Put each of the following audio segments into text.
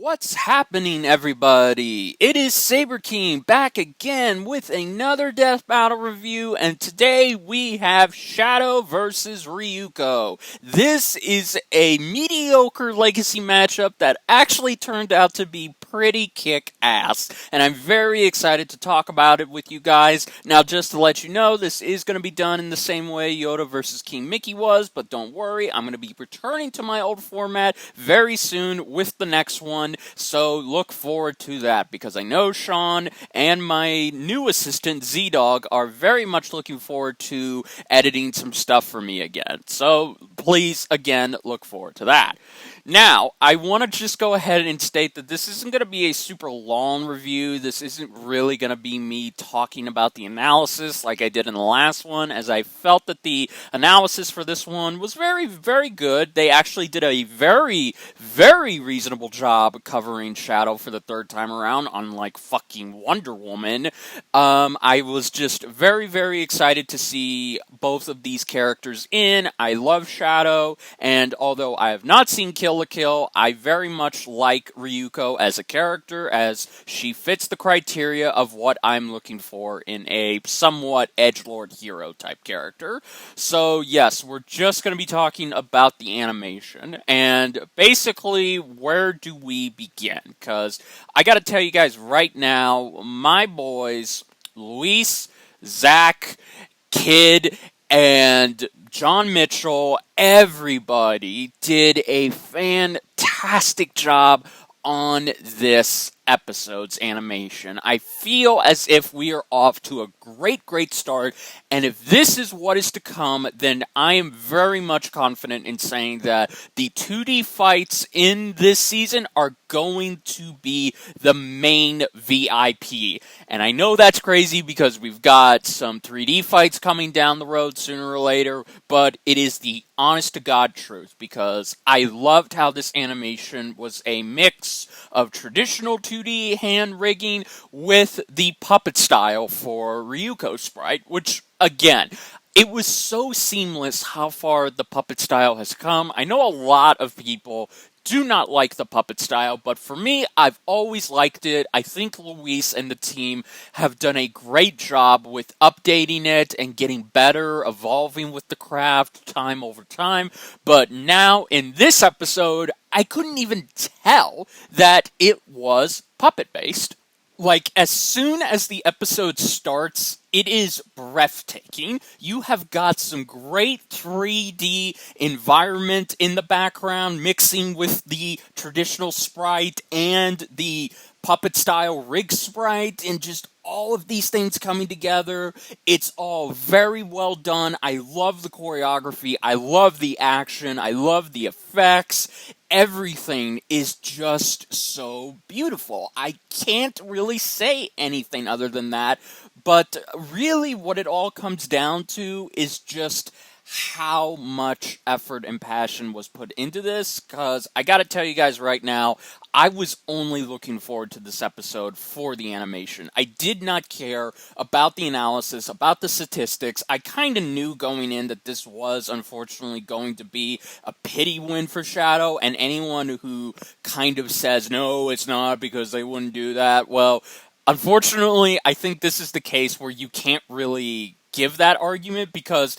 What's happening, everybody? It is Saberking back again with another Death Battle review, and today we have Shadow versus Ryuko. This is a mediocre legacy matchup that actually turned out to be pretty kick-ass, and I'm very excited to talk about it with you guys. Now, just to let you know, this is going to be done in the same way Yoda versus King Mickey was, but don't worry, I'm going to be returning to my old format very soon with the next one, so look forward to that, because I know Sean and my new assistant ZDdog are very much looking forward to editing some stuff for me again. So please, again, look forward to that. Now, I want to just go ahead and state that this isn't going to be a super long review. This isn't really going to be me talking about the analysis like I did in the last one, as I felt that the analysis for this one was very, very good. They actually did a very, very reasonable job covering Shadow for the third time around, unlike fucking Wonder Woman. I was just very, very excited to see both of these characters in. I love Shadow, and although I have not seen Kill la Kill, I very much like Ryuko as a character, as she fits the criteria of what I'm looking for in a somewhat edgelord hero type character. So yes, we're just going to be talking about the animation, and basically, where do we begin? Because I got to tell you guys right now, my boys, Luis, Zach, Kid, and John Mitchell, everybody did a fantastic job on this episode's animation. I feel as if we are off to a great, great start, and if this is what is to come, then I am very much confident in saying that the 2D fights in this season are going to be the main VIP. And I know that's crazy because we've got some 3D fights coming down the road sooner or later, but it is the honest-to-God truth, because I loved how this animation was a mix of traditional 2D hand rigging with the puppet style for Ryuko sprite, which, again, it was so seamless how far the puppet style has come. I know a lot of people do not like the puppet style, but for me, I've always liked it. I think Luis and the team have done a great job with updating it and getting better, evolving with the craft time over time. But now, in this episode, I couldn't even tell that it was puppet-based. Like, as soon as the episode starts, it is breathtaking. You have got some great 3D environment in the background, mixing with the traditional sprite and the puppet-style rig sprite, and just all of these things coming together. It's all very well done. I love the choreography. I love the action. I love the effects. Everything is just so beautiful. I can't really say anything other than that, but really what it all comes down to is just how much effort and passion was put into this, because I gotta tell you guys right now, I was only looking forward to this episode for the animation. I did not care about the analysis, about the statistics. I kind of knew going in that this was unfortunately going to be a pity win for Shadow, and anyone who kind of says, no, it's not because they wouldn't do that, well, unfortunately, I think this is the case where you can't really give that argument, because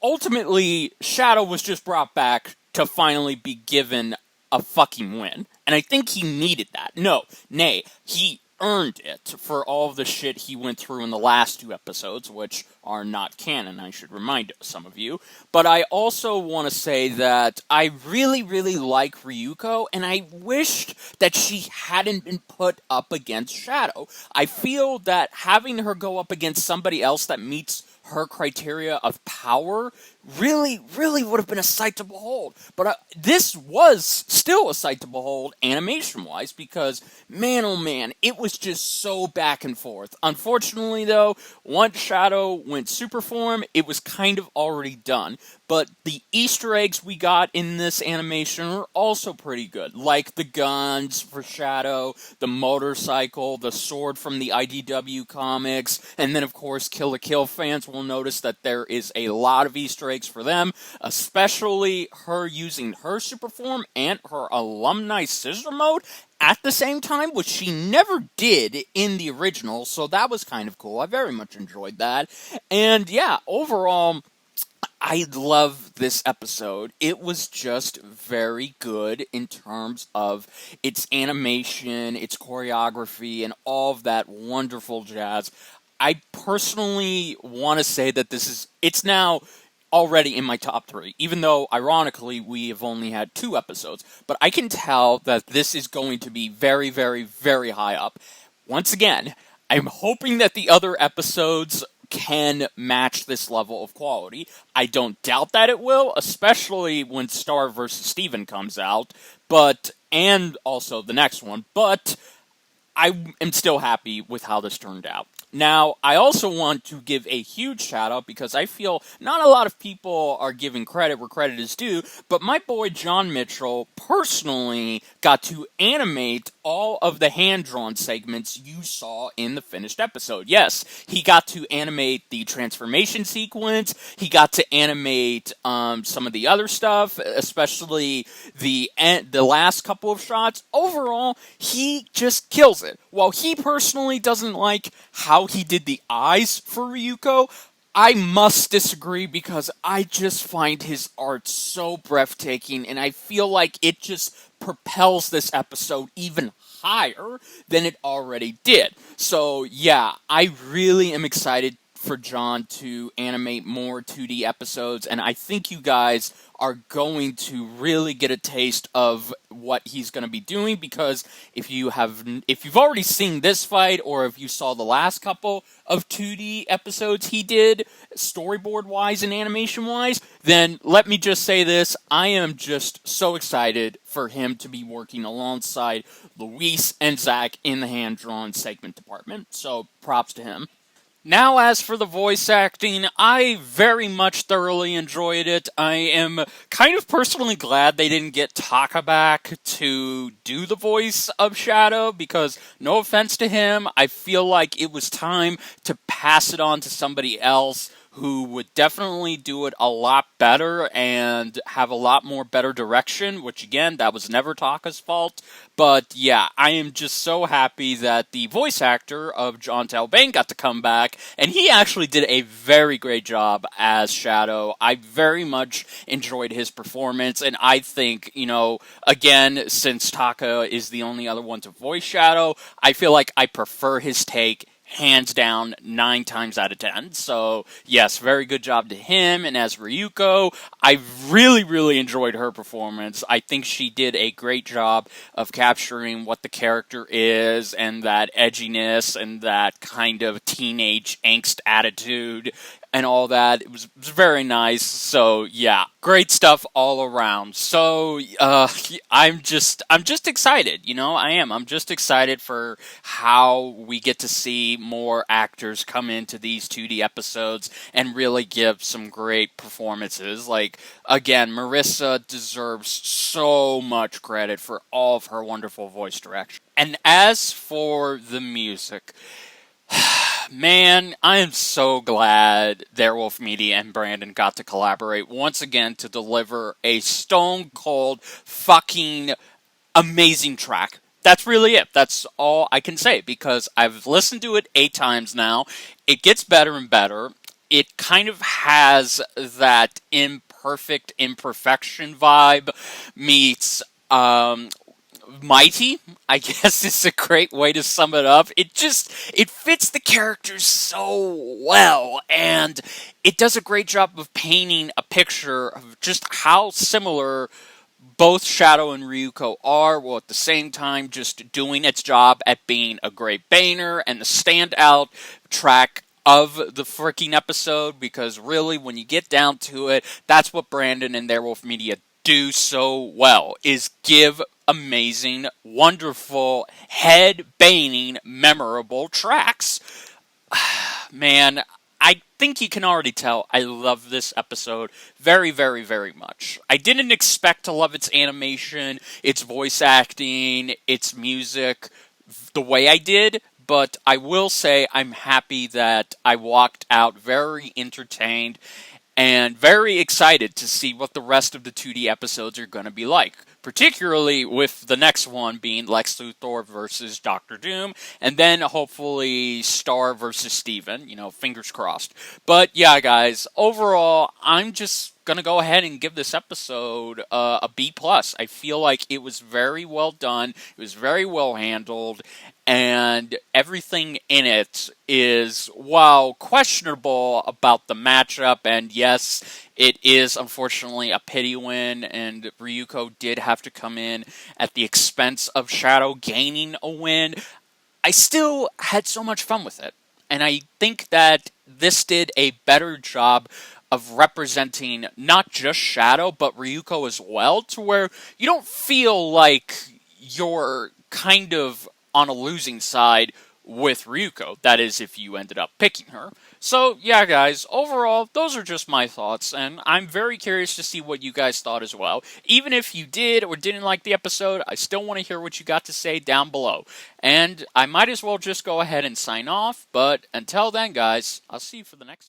ultimately, Shadow was just brought back to finally be given a fucking win. And I think he needed that. Nay, he earned it for all of the shit he went through in the last two episodes, which are not canon, I should remind some of you. But I also want to say that I really, really like Ryuko, and I wished that she hadn't been put up against Shadow. I feel that having her go up against somebody else that meets her criteria of power really, really would have been a sight to behold. But this was still a sight to behold animation-wise, because, man oh man, it was just so back and forth. Unfortunately, though, once Shadow went super form, it was kind of already done. But the Easter eggs we got in this animation were also pretty good, like the guns for Shadow, the motorcycle, the sword from the IDW comics, and then, of course, Kill la Kill fans will notice that there is a lot of Easter eggs breaks for them, especially her using her super form and her alumni scissor mode at the same time, which she never did in the original, so that was kind of cool. I very much enjoyed that. And yeah, overall, I love this episode. It was just very good in terms of its animation, its choreography, and all of that wonderful jazz. I personally want to say that it's now already in my top 3, even though, ironically, we have only had 2 episodes. But I can tell that this is going to be very, very, very high up. Once again, I'm hoping that the other episodes can match this level of quality. I don't doubt that it will, especially when Star vs. Steven comes out, and also the next one, but I am still happy with how this turned out. Now, I also want to give a huge shout out because I feel not a lot of people are giving credit where credit is due, but my boy John Mitchell personally got to animate all of the hand-drawn segments you saw in the finished episode. Yes, he got to animate the transformation sequence, he got to animate some of the other stuff, especially the last couple of shots. Overall, he just kills it. While he personally doesn't like how he did the eyes for Ryuko, I must disagree because I just find his art so breathtaking, and I feel like it just propels this episode even higher than it already did. So yeah, I really am excited for John to animate more 2D episodes, and I think you guys are going to really get a taste of what he's going to be doing, because if you've already seen this fight, or if you saw the last couple of 2D episodes he did, storyboard-wise and animation-wise, then let me just say this, I am just so excited for him to be working alongside Luis and Zach in the hand-drawn segment department, so props to him. Now, as for the voice acting, I very much thoroughly enjoyed it. I am kind of personally glad they didn't get Taka back to do the voice of Shadow, because, no offense to him, I feel like it was time to pass it on to somebody else who would definitely do it a lot better and have a lot more better direction, which again, that was never Taka's fault. But yeah, I am just so happy that the voice actor of John Talbane got to come back, and he actually did a very great job as Shadow. I very much enjoyed his performance, and I think, again, since Taka is the only other one to voice Shadow, I feel like I prefer his take hands down 9 times out of 10. So yes, very good job to him. And as Ryuko, I really, really enjoyed her performance. I think she did a great job of capturing what the character is, and that edginess and that kind of teenage angst attitude and all that. It was very nice. So yeah, great stuff all around. So I'm just excited. I am. I'm just excited for how we get to see more actors come into these 2D episodes and really give some great performances. Like, again, Marissa deserves so much credit for all of her wonderful voice direction. And as for the music, man, I am so glad Theirwolf Media and Brandon got to collaborate once again to deliver a stone cold fucking amazing track. That's really it. That's all I can say, because I've listened to it 8 times now. It gets better and better. It kind of has that imperfect imperfection vibe meets Mighty, I guess is a great way to sum it up. It fits the characters so well, and it does a great job of painting a picture of just how similar both Shadow and Ryuko are, while at the same time just doing its job at being a great banner and the standout track of the freaking episode, because really, when you get down to it, that's what Brandon and Theirwolf Media do so well, is give amazing, wonderful, head-banging, memorable tracks. Man, I think you can already tell I love this episode very, very, very much. I didn't expect to love its animation, its voice acting, its music the way I did, but I will say I'm happy that I walked out very entertained and very excited to see what the rest of the 2D episodes are going to be like. Particularly with the next one being Lex Luthor versus Doctor Doom, and then hopefully Star versus Steven, fingers crossed. But yeah, guys, overall, I'm just gonna go ahead and give this episode a B+. I feel like it was very well done, it was very well handled, and everything in it is, while questionable about the matchup, and yes, it is unfortunately a pity win, and Ryuko did have to come in at the expense of Shadow gaining a win. I still had so much fun with it, and I think that this did a better job of representing not just Shadow, but Ryuko as well, to where you don't feel like you're kind of on a losing side with Ryuko. That is, if you ended up picking her. So, yeah, guys, overall, those are just my thoughts, and I'm very curious to see what you guys thought as well. Even if you did or didn't like the episode, I still want to hear what you got to say down below. And I might as well just go ahead and sign off, but until then, guys, I'll see you for the next